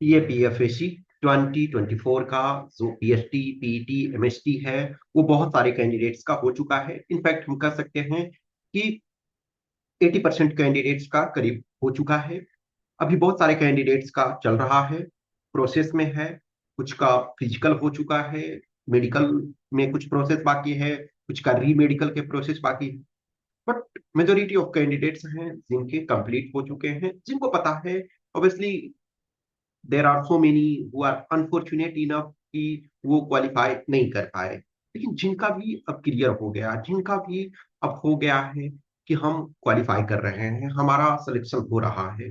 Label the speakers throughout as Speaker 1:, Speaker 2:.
Speaker 1: ये पीएफएसी 2024 का जो पीएचडी पीईटी एमएसटी है वो बहुत सारे कैंडिडेट्स का हो चुका है। इनफैक्ट हम कह सकते हैं कि 80% कैंडिडेट्स का करीब हो चुका है। अभी बहुत सारे कैंडिडेट्स का चल रहा है, प्रोसेस में है। कुछ का फिजिकल हो चुका है, मेडिकल में कुछ प्रोसेस बाकी है, कुछ का री मेडिकल के प्रोसेस बाकी है। बट मेजोरिटी ऑफ कैंडिडेट्स हैं जिनके कंप्लीट हो चुके हैं, जिनको पता है। Obviously there are so many who are unfortunate enough कि वो क्वालिफाई नहीं कर पाए। लेकिन जिनका भी अब क्लियर हो गया, जिनका भी अब हो गया है कि हम क्वालिफाई कर रहे हैं, हमारा सिलेक्शन हो रहा है,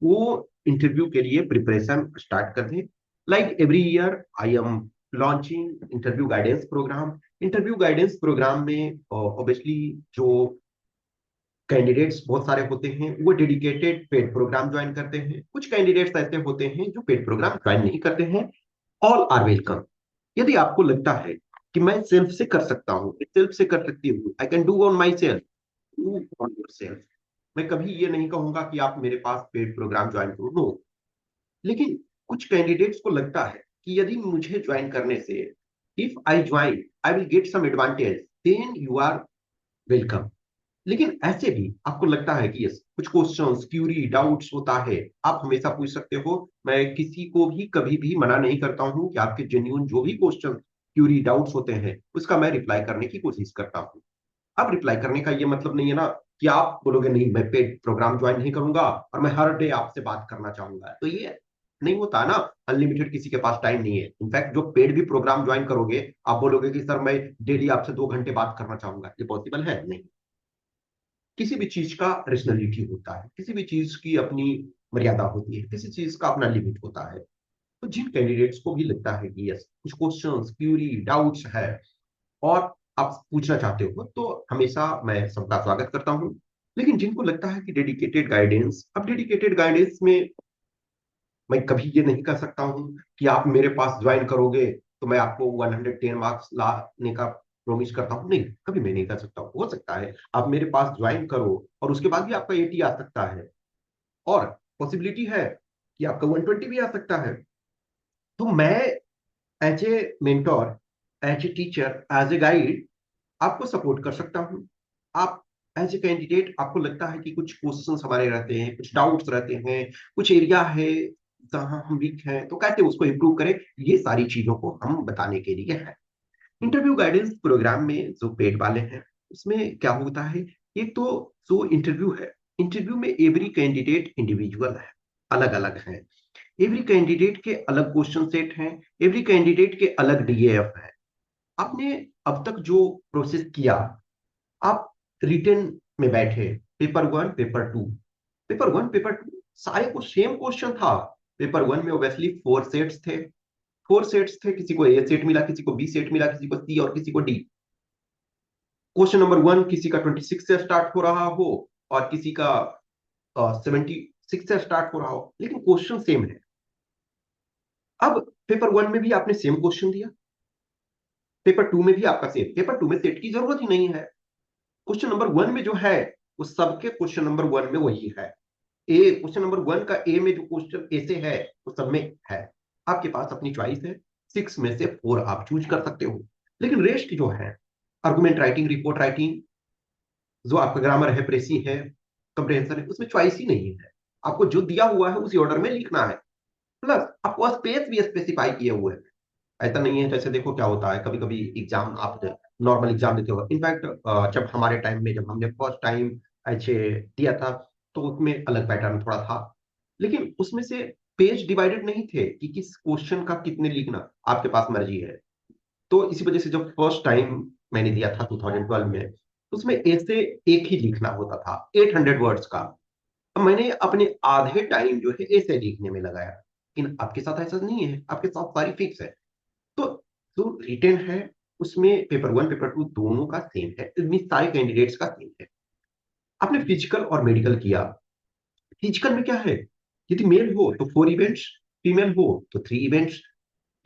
Speaker 1: वो इंटरव्यू के लिए प्रिपरेशन स्टार्ट कर दें। Like every year I am launching interview guidance program. Interview guidance program में ऑब्वियसली जो कैंडिडेट्स बहुत सारे होते हैं वो डेडिकेटेड पेड प्रोग्राम ज्वाइन करते हैं। कुछ कैंडिडेट्स ऐसे होते हैं जो पेड प्रोग्राम ज्वाइन नहीं करते हैं। All are welcome. यदि आपको लगता है कि मैं सेल्फ से कर सकता हूँ, सेल्फ से कर सकती हूँ, I can do on my self, do on your self. मैं कभी ये नहीं कहूंगा कि आप मेरे पास पेड प्रोग्राम ज्वाइन करो, नो। लेकिन कुछ कैंडिडेट्स को लगता है कि यदि मुझे ज्वाइन करने से, if I join I will get some advantage, then you are welcome. लेकिन ऐसे भी आपको लगता है कि यस, कुछ क्वेश्चंस क्यूरी डाउट्स होता है, आप हमेशा पूछ सकते हो। मैं किसी को भी कभी भी मना नहीं करता हूं कि आपके जेन्युइन जो भी क्वेश्चन क्यूरी डाउट्स होते हैं उसका मैं रिप्लाई करने की कोशिश करता हूं। अब रिप्लाई करने का ये मतलब नहीं है ना कि आप बोलोगे नहीं मैं पेड प्रोग्राम ज्वाइन नहीं करूंगा और मैं हर डे आपसे बात करना चाहूंगा, तो ये नहीं होता ना। अनलिमिटेड किसी के पास टाइम नहीं है। इनफैक्ट जो पेड भी प्रोग्राम ज्वाइन करोगे, आप बोलोगे कि सर मैं डेली आपसे 2 घंटे बात करना चाहूंगा, ये पॉसिबल है नहीं। किसी भी चीज का रेशनलिटी होता है, किसी भी चीज की अपनी मर्यादा होती है, किसी चीज का अपना लिमिट होता है। तो जिन कैंडिडेट्स को भी लगता है कि यस कुछ क्वेश्चंस क्यूरी डाउट्स है और आप पूछना चाहते हो, तो हमेशा मैं सबका स्वागत करता हूँ। लेकिन जिनको लगता है कि डेडिकेटेड गाइडेंस, अब डेडिकेटेड गाइडेंस में मैं कभी ये नहीं कर सकता हूँ कि आप मेरे पास ज्वाइन करोगे तो मैं आपको 110 मार्क्स लाने का प्रोमिस करता हूँ, नहीं, कभी मैं नहीं कर सकता हूँ। हो सकता है आप मेरे पास ज्वाइन करो और उसके बाद भी आपका 80 आ सकता है, और पॉसिबिलिटी है कि आपका 120 भी आ सकता है। तो मैं as a mentor, as a teacher, as a guide आपको सपोर्ट कर सकता हूँ। आप एज ए कैंडिडेट आपको लगता है कि कुछ क्वेश्चंस हमारे रहते हैं, कुछ डाउट्स रहते हैं, कुछ एरिया है जहां हम वीक हैं, तो कैसे उसको इम्प्रूव करें, ये सारी चीजों को हम बताने के लिए है। इंटरव्यू गाइडेंस प्रोग्राम में जो पेड वाले हैं उसमें क्या होता है, एक तो जो इंटरव्यू है, इंटरव्यू में एवरी कैंडिडेट इंडिविजुअल है, अलग अलग है। एवरी कैंडिडेट के अलग क्वेश्चन सेट हैं, एवरी कैंडिडेट के अलग डीएएफ है। आपने अब तक जो प्रोसेस किया, आप रिटर्न में बैठे, paper one paper two, paper one paper two सारे को सेम क्वेश्चन था। पेपर वन में ओबियसली 4 सेट्स थे, 4 सेट्स थे, किसी को ए सेट मिला, किसी को बी सेट मिला, किसी को सी और किसी को डी। क्वेश्चन नंबर वन किसी का 26 से स्टार्ट हो रहा हो और किसी का 76 से स्टार्ट हो रहा हो, लेकिन क्वेश्चन सेम है। अब पेपर वन में भी आपने सेम क्वेश्चन दिया, पेपर टू में भी आपका सेम, पेपर टू में सेट की जरूरत ही नहीं है। क्वेश्चन नंबर वन में जो है वो सबके क्वेश्चन नंबर वन में वही है। ए क्वेश्चन नंबर वन का ए में जो क्वेश्चन ए से है वो सब में है। आपके पास अपनी चॉइस है, 6 में से 4 आप चूज कर सकते हो। लेकिन रेस्ट जो है, आर्गुमेंट राइटिंग, रिपोर्ट राइटिंग, जो आपका ग्रामर है, प्रेसी है, कंप्रेहेंशन है, उसमें चॉइस ही नहीं है। आपको जो दिया हुआ है उसी ऑर्डर में लिखना है। प्लस आपको स्पेस भी स्पेसिफाई किए हुए हैं। ऐसा नहीं है, जैसे देखो क्या होता है, कभी कभी एग्जाम आप नॉर्मल एग्जाम देते हो। इनफैक्ट जब हमारे टाइम में, जब हमने फर्स्ट टाइम ऐसे दिया था, तो उसमें अलग पैटर्न थोड़ा था। लेकिन उसमें से पेज डिवाइडेड नहीं थे कि किस क्वेश्चन का कितने लिखना, आपके पास मर्जी है। तो इसी वजह से जब फर्स्ट टाइम मैंने दिया था 2012 में, तो उसमें ऐसे एक ही लिखना होता था 800 वर्ड्स का। अब मैंने अपने आधे टाइम जो है ऐसे लिखने में लगाया। लेकिन आपके साथ ऐसा नहीं है, आपके साथ सारी फिक्स है। तो जो रिटेन है उसमें पेपर वन पेपर टू दोनों का सेम है, इसमें सारे कैंडिडेट्स का सेम है। आपने फिजिकल और मेडिकल किया। फिजिकल में क्या है, यदि मेल हो तो 4 इवेंट्स, फीमेल हो तो 3 इवेंट्स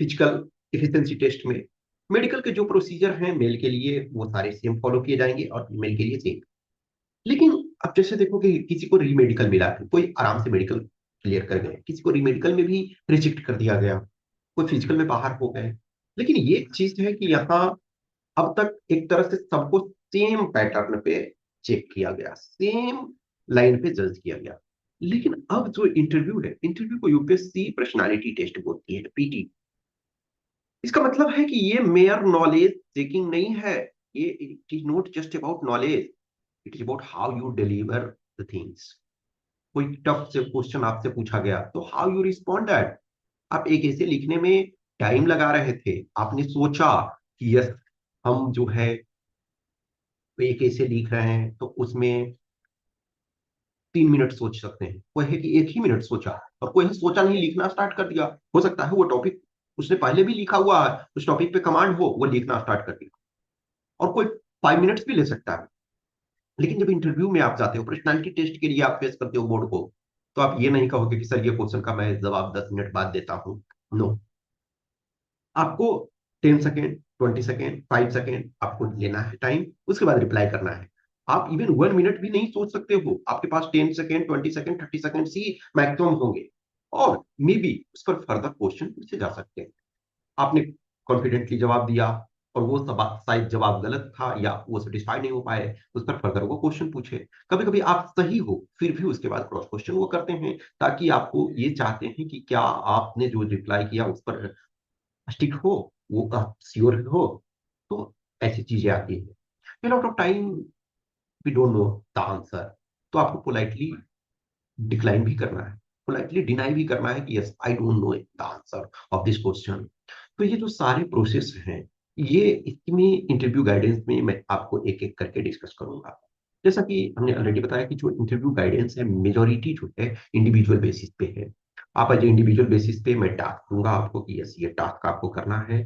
Speaker 1: फिजिकल एफिशिएंसी टेस्ट में। मेडिकल के जो प्रोसीजर हैं मेल के लिए वो सारे सेम फॉलो किए जाएंगे और फीमेल के लिए सेम। लेकिन अब जैसे देखो कि किसी को री मेडिकल मिला है, कोई आराम से मेडिकल क्लियर कर गए, किसी को रीमेडिकल में भी रिजेक्ट कर दिया गया, कोई फिजिकल में बाहर हो गए। लेकिन ये चीज है कि यहाँ अब तक एक तरह से सबको सेम पैटर्न पे चेक किया गया, सेम लाइन पे जज किया गया। लेकिन अब जो इंटरव्यू है, इंटरव्यू को यूपीएससी पर्सनालिटी टेस्ट बोलती है, पीटी। इसका मतलब है कि ये मेयर नॉलेज चेकिंग नहीं है, ये it is not just about knowledge, it is about how you deliver the things. कोई टफ से क्वेश्चन आपसे पूछा गया तो हाउ यू रिस्पॉन्ड दैट। आप एक ऐसे लिखने में टाइम लगा रहे थे, आपने सोचा कि यस हम जो है एक ऐसे लिख रहे हैं तो उसमें 3 मिनट सोच सकते हैं, कोई है कि एक ही मिनट सोचा, और कोई है सोचा नहीं लिखना स्टार्ट कर दिया। हो सकता है वो टॉपिक उसने पहले भी लिखा हुआ है, उस टॉपिक पे कमांड हो, वो लिखना स्टार्ट कर दिया, और कोई 5 मिनट्स भी ले सकता है। लेकिन जब इंटरव्यू में आप जाते हो, पर्सनैलिटी टेस्ट के लिए आप फेस करते हो बोर्ड को, तो आप ये नहीं कहोगे कि सर ये क्वेश्चन का मैं जवाब 10 मिनट बाद देता हूँ। नो, आपको 10 सेकेंड, 20 सेकेंड, 5 सेकेंड आपको लेना है टाइम, उसके बाद रिप्लाई करना है। आप इवन 1 मिनट भी नहीं सोच सकते हो, आपके पास 10 सेकेंड, 20 सेकेंड, 30 सेकेंड ही मैक्सिमम होंगे, और मे बी उस पर फर्दर क्वेश्चन पूछे जा सकते हैं। आपने कॉन्फिडेंटली जवाब दिया और वो सब शायद जवाब गलत था या वो सेटिस्फाई नहीं हो पाए, उस पर फर्दर वो क्वेश्चन पूछे। कभी कभी आप सही हो फिर भी उसके बाद क्रॉस क्वेश्चन वो करते हैं, ताकि आपको ये चाहते हैं कि क्या आपने जो रिप्लाई किया उस पर स्टिक हो, वो आप श्योर हो। तो ऐसी चीजें आती है। Lot of time we don't know the answer, तो आपको पोलाइटली डिक्लाइन भी करना है, पोलाइटली डिनाई भी करना है कि yes I don't know the answer of this question. तो ये जो सारे प्रोसेस हैं, ये इसमें इंटरव्यू गाइडेंस में मैं आपको एक एक करके डिस्कस करूंगा। जैसा कि हमने ऑलरेडी बताया कि जो इंटरव्यू गाइडेंस है, मेजोरिटी जो है इंडिविजुअल बेसिस पे है। आप एज इंडिविजुअल बेसिस पे मैं टास्क दूंगा आपको कि यस ये टास्क आपको करना है।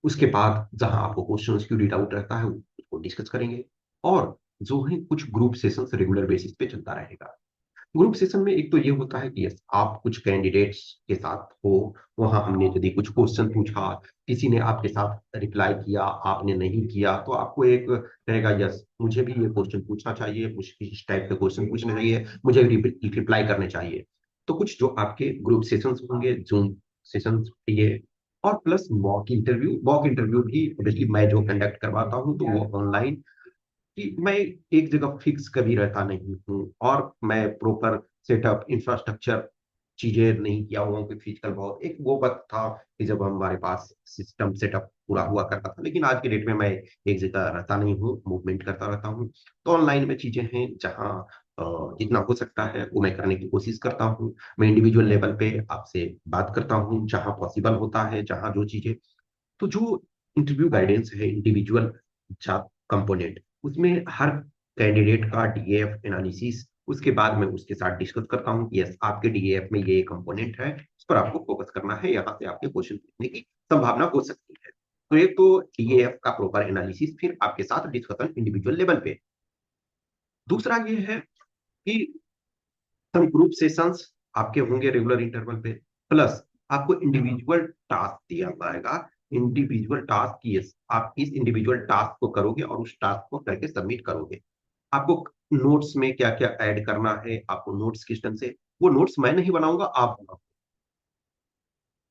Speaker 1: उसके बाद जहां आपको क्वेश्चन की डाउट रहता है उसको डिस्कस करेंगे। और जो है कुछ ग्रुप सेशंस रेगुलर बेसिस पे चलता रहेगा। ग्रुप सेशन में एक तो ये होता है कि यस आप कुछ कैंडिडेट्स के साथ हो, वहां हमने यदि कुछ क्वेश्चन पूछा, किसी ने आपके साथ रिप्लाई किया, आपने नहीं किया, तो आपको एक रहेगा यस मुझे भी ये क्वेश्चन पूछना चाहिए, मुझे इस टाइप के क्वेश्चन पूछने चाहिए, मुझे रिप्लाई करने चाहिए। तो कुछ जो आपके ग्रुप सेशंस होंगे, जूम सेशंस ये, और plus mock interview. Mock interview भी ऑब्वियसली मैं जो कंडक्ट करवाता हूँ तो वो ऑनलाइन, कि मैं एक जगह फिक्स कभी रहता नहीं हूँ, और मैं प्रॉपर सेटअप इंफ्रास्ट्रक्चर चीजें नहीं किया हुआ हूँ कि फिजिकल। बहुत एक वो वक्त था कि जब हमारे पास सिस्टम सेटअप पूरा हुआ करता था, लेकिन आज के डेट में मैं एक जगह रहता नहीं हूँ, मूवमेंट करता रहता हूँ। तो ऑनलाइन में चीजें हैं जहाँ जितना हो सकता है वो मैं करने की कोशिश करता हूँ। मैं इंडिविजुअल लेवल पे आपसे बात करता हूँ जहाँ पॉसिबल होता है, जहाँ जो चीजें। तो जो इंटरव्यू गाइडेंस है इंडिविजुअल कंपोनेंट, उसमें हर कैंडिडेट का डीएफ एनालिसिस, उसके बाद मैं उसके साथ डिस्कस करता हूँ कि यस आपके डीएफ में ये कंपोनेंट है, इस पर आपको फोकस करना है, यहाँ से आपके क्वेश्चन पूछने की संभावना हो सकती है। तो एक तो डीएफ का प्रॉपर एनालिसिस, फिर आपके साथ डिस्कशन इंडिविजुअल लेवल पे। दूसरा ये है कि सम ग्रुप सेशंस आपके होंगे रेगुलर इंटरवल पे, प्लस आपको इंडिविजुअल टास्क दिया जाएगा। इंडिविजुअल टास्क की आप इस इंडिविजुअल टास्क को करोगे और उस टास्क को करके सबमिट करोगे। आपको नोट्स में क्या क्या ऐड करना है, आपको नोट्स किस ढंग से, वो नोट्स मैं नहीं बनाऊंगा, आप बनाओ।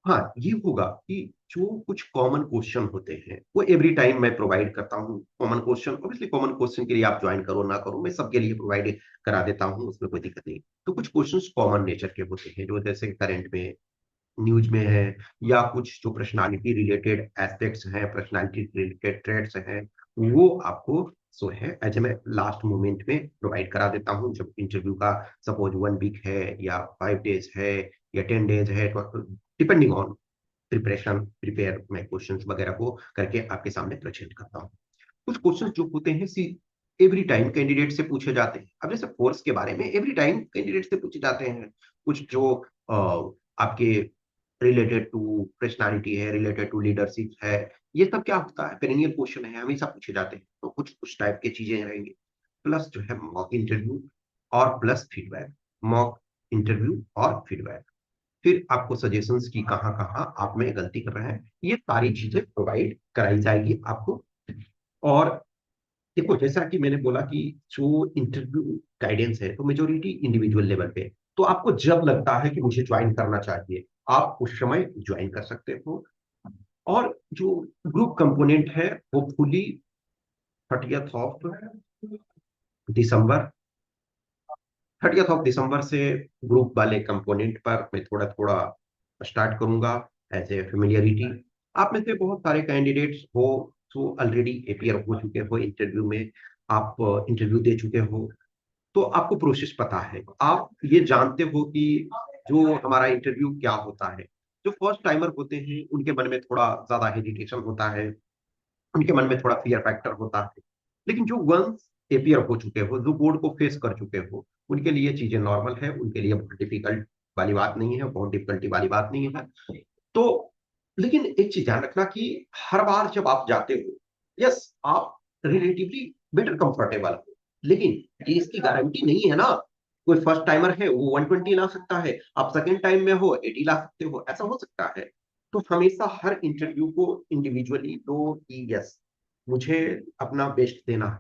Speaker 1: हाँ, ये होगा कि जो कुछ कॉमन क्वेश्चन होते हैं वो एवरी टाइम मैं प्रोवाइड करता हूँ। Common question obviously, common question के लिए आप ज्वाइन करो ना करो, मैं सबके लिए प्रोवाइड करा देता हूँ, उसमें कोई दिक्कत नहीं। तो कुछ क्वेश्चंस कॉमन नेचर के होते हैं जो जैसे करंट में, न्यूज में है, या कुछ जो पर्सनालिटी रिलेटेड एस्पेक्ट्स हैं, पर्सनालिटी रिलेटेड ट्रेड्स हैं, वो आपको सो है एज ए मैं लास्ट मोमेंट में प्रोवाइड करा देता हूँ। जब इंटरव्यू का सपोज 1 वीक है या 5 डेज है या 10 डेज है, डिपेंडिंग ऑन प्रिपरेशन, प्रिपेयर मैं क्वेश्चंस वगैरह को करके आपके सामने प्रेजेंट करता हूँ। कुछ क्वेश्चंस जो होते हैं सी एवरी टाइम कैंडिडेट से पूछे जाते हैं। अब जैसे फोर्स के बारे में एवरी टाइम कैंडिडेट से पूछे जाते हैं। कुछ जो आपके रिलेटेड टू पर्सनालिटी है, रिलेटेड टू लीडरशिप है, ये सब क्या होता है, पेरेनियल क्वेश्चन है, हमेशा पूछे जाते हैं। तो कुछ उस टाइप की चीजें रहेंगी। प्लस जो है मॉक इंटरव्यू और प्लस फीडबैक। मॉक इंटरव्यू और फीडबैक, फिर आपको सजेशंस की कहाँ कहाँ आप में गलती कर रहे हैं, ये सारी चीजें प्रोवाइड कराई जाएगी आपको। और देखो जैसा कि मैंने बोला कि जो इंटरव्यू गाइडेंस है तो मेजोरिटी इंडिविजुअल लेवल पे, तो आपको जब लगता है कि मुझे ज्वाइन करना चाहिए, आप उस समय ज्वाइन कर सकते हो। और जो ग्रुप कंपोनेंट है वो फुली 30 दिसंबर 30 दिसंबर से ग्रुप वाले कंपोनेंट पर मैं थोड़ा थोड़ा स्टार्ट करूंगा एज ए फेमिलियरिटी। आप में से बहुत सारे कैंडिडेट्स हो जो ऑलरेडी अपियर हो चुके हो इंटरव्यू में, आप इंटरव्यू दे चुके हो, तो आपको प्रोसेस पता है, आप ये जानते हो कि जो हमारा इंटरव्यू क्या होता है। जो फर्स्ट टाइमर होते हैं उनके मन में थोड़ा ज्यादा हेजिटेशन होता है, उनके मन में थोड़ा फियर फैक्टर होता है। लेकिन जो वंस एपियर हो चुके हो, जो बोर्ड को फेस कर चुके हो, उनके लिए चीजें नॉर्मल है, उनके लिए बहुत डिफिकल्ट वाली बात नहीं है, बहुत डिफिकल्टी वाली बात नहीं है। तो लेकिन एक चीज ध्यान रखना कि हर बार जब आप जाते हो, यस आप रिलेटिवली बेटर कंफर्टेबल हो, लेकिन ये इसकी गारंटी नहीं है ना। कोई फर्स्ट टाइमर है वो 120 ला सकता है, आप सेकंड टाइम में हो 80 ला सकते हो, ऐसा हो सकता है। तो हमेशा हर इंटरव्यू को इंडिविजुअली लो कि यस मुझे अपना बेस्ट देना है।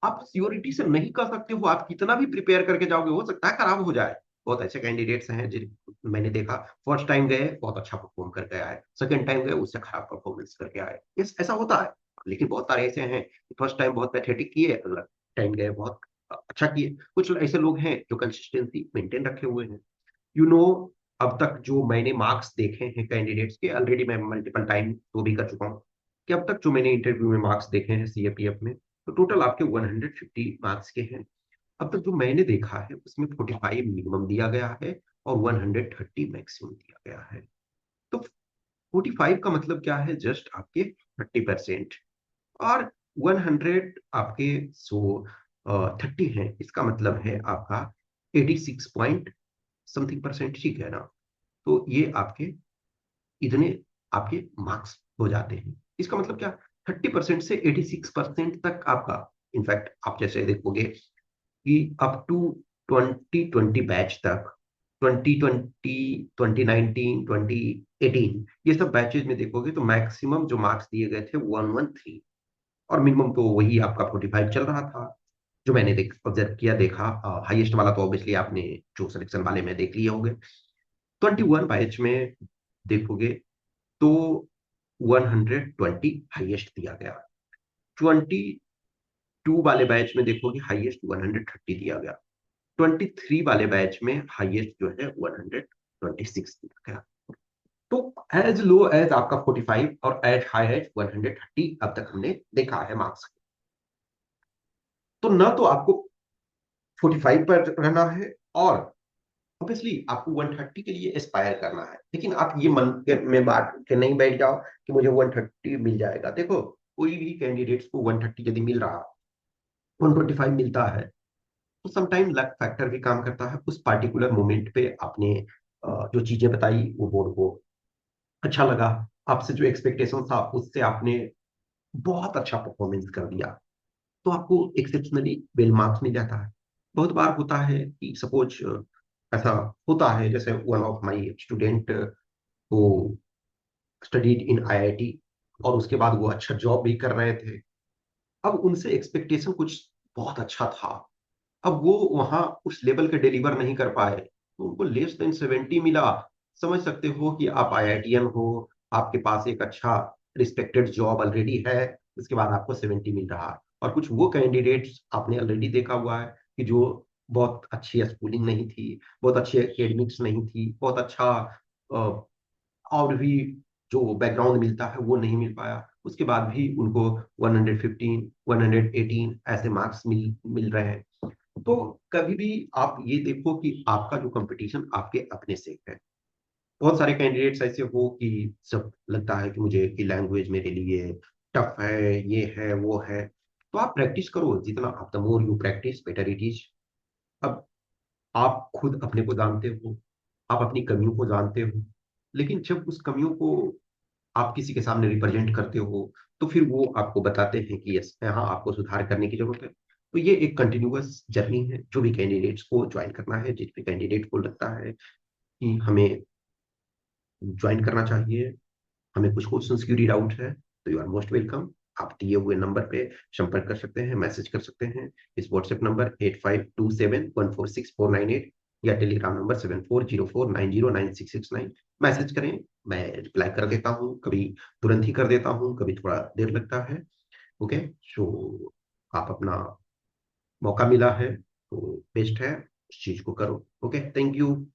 Speaker 1: आप श्योरिटी से नहीं कर सकते हो, आप कितना भी प्रिपेयर करके जाओगे हो सकता है खराब हो जाए। बहुत ऐसे कैंडिडेट्स हैं जिन मैंने देखा, फर्स्ट टाइम गए बहुत अच्छा परफॉर्म करके आए, सेकंड टाइम गए उससे खराब परफॉर्मेंस करके आए, यस ऐसा होता है। लेकिन बहुत सारे ऐसे हैं फर्स्ट टाइम बहुत पैथेटिक किए, अगला टाइम गए बहुत अच्छा किए। कुछ ऐसे लोग हैं जो कंसिस्टेंसी मेंटेन रखे हुए हैं। यू नो, अब तक जो मैंने मार्क्स देखे हैं कैंडिडेट्स के, ऑलरेडी मैं मल्टीपल टाइम तो भी कर चुका हूँ, कि अब तक जो मैंने इंटरव्यू में मार्क्स देखे हैं सीएपीएफ में, तो टोटल आपके 150 मार्क्स के हैं। अब तक जो मैंने देखा है उसमें 45 मिनिमम दिया गया है और 130 मैक्सिमम दिया गया है। तो 45 का मतलब क्या है, जस्ट आपके 30%। और 100 आपके सो 30 है, इसका मतलब है आपका 86 पॉइंट समथिंग परसेंट, ठीक है ना। तो ये आपके इतने आपके मार्क्स हो जाते हैं। इसका मतलब क्या, 30% से 86% तक आपका, इनफैक्ट आप जैसे देखोगे कि अप टू 2020 बैच तक, 2020, 2019, 2018, ये सब बैचेज में देखोगे तो मैक्सिमम जो मार्क्स दिए गए थे 113, और मिनिमम तो वही आपका 45 चल रहा था। जो मैंने ऑब्जर्व किया देखा, हाईएस्ट वाला तो ऑब्वियसली आपने जो सिलेक्शन वाले में देख लिए होंगे। 21 बैच में देखोगे तो 120 हाईएस्ट दिया गया। 22 वाले बैच में देखोगे हाईएस्ट 130 दिया गया। 23 वाले बैच में हाईएस्ट जो है 126 दिया गया। तो एज लो एज आपका 45 और एज हाई एज 130 अब तक हमने देखा है मार्क्स। तो ना तो आपको 45 पर रहना है, और ऑब्वियसली आपको 130 के लिए एस्पायर करना है। लेकिन आप ये मन में बात के नहीं बैठ जाओ कि मुझे 130 मिल जाएगा। देखो, कोई भी कैंडिडेट्स को 130 यदि मिल रहा, 125 मिलता है, तो समटाइम लक फैक्टर भी काम करता है। उस पार्टिकुलर मोमेंट पे आपने जो चीजें बताई वो बोर्ड को अच्छा लगा, आपसे जो एक्सपेक्टेशन था उससे आपने बहुत अच्छा परफॉर्मेंस कर दिया, तो आपको एक्सेप्शनली वेल मार्क्स मिल जाता है। बहुत बार होता है कि सपोज ऐसा होता है, जैसे वन ऑफ माय स्टूडेंट को स्टडीड इन आईआईटी, और उसके बाद वो अच्छा जॉब भी कर रहे थे। अब उनसे एक्सपेक्टेशन कुछ बहुत अच्छा था, अब वो वहां उस लेवल के डिलीवर नहीं कर पाए, तो उनको लेस देन 70 मिला। समझ सकते हो कि आप आईआईटीएन हो, आपके पास एक अच्छा रिस्पेक्टेड जॉब ऑलरेडी है, उसके बाद आपको 70 मिल रहा है। और कुछ वो कैंडिडेट्स आपने ऑलरेडी देखा हुआ है कि जो बहुत अच्छी स्कूलिंग नहीं थी, बहुत अच्छी एकेडमिक्स नहीं थी, बहुत अच्छा और भी जो बैकग्राउंड मिलता है वो नहीं मिल पाया, उसके बाद भी उनको 115, 118 ऐसे मार्क्स मिल मिल रहे हैं। तो कभी भी आप ये देखो कि आपका जो कंपटीशन आपके अपने से है। बहुत सारे कैंडिडेट्स ऐसे हो कि सब लगता है कि मुझे की लैंग्वेज मेरे लिए टफ है, ये है वो है, तो आप प्रैक्टिस करो, जितना आप the more you practice better it is. अब आप खुद अपने को जानते हो, आप अपनी कमियों को जानते हो, लेकिन जब उस कमियों को आप किसी के सामने रिप्रेजेंट करते हो, तो फिर वो आपको बताते हैं कि यस यहाँ आपको सुधार करने की जरूरत है। तो ये एक कंटिन्यूअस जर्नी है जो भी कैंडिडेट्स को ज्वाइन करना है, जिस भी कैंडिडेट को लगता है कि हमें ज्वाइन करना चाहिए, हमें कुछ क्वेश्चंस की डाउट है, तो यू आर मोस्ट वेलकम। आप दिए हुए नंबर पे संपर्क कर सकते हैं, मैसेज कर सकते हैं। इस व्हाट्सएप नंबर 8527146498 या टेलीग्राम नंबर 7404909669 मैसेज करें। मैं रिप्लाई कर देता हूँ, कभी तुरंत ही कर देता हूँ, कभी थोड़ा देर लगता है। ओके। सो आप अपना मौका मिला है तो बेस्ट है, उस चीज को करो। Okay, thank you.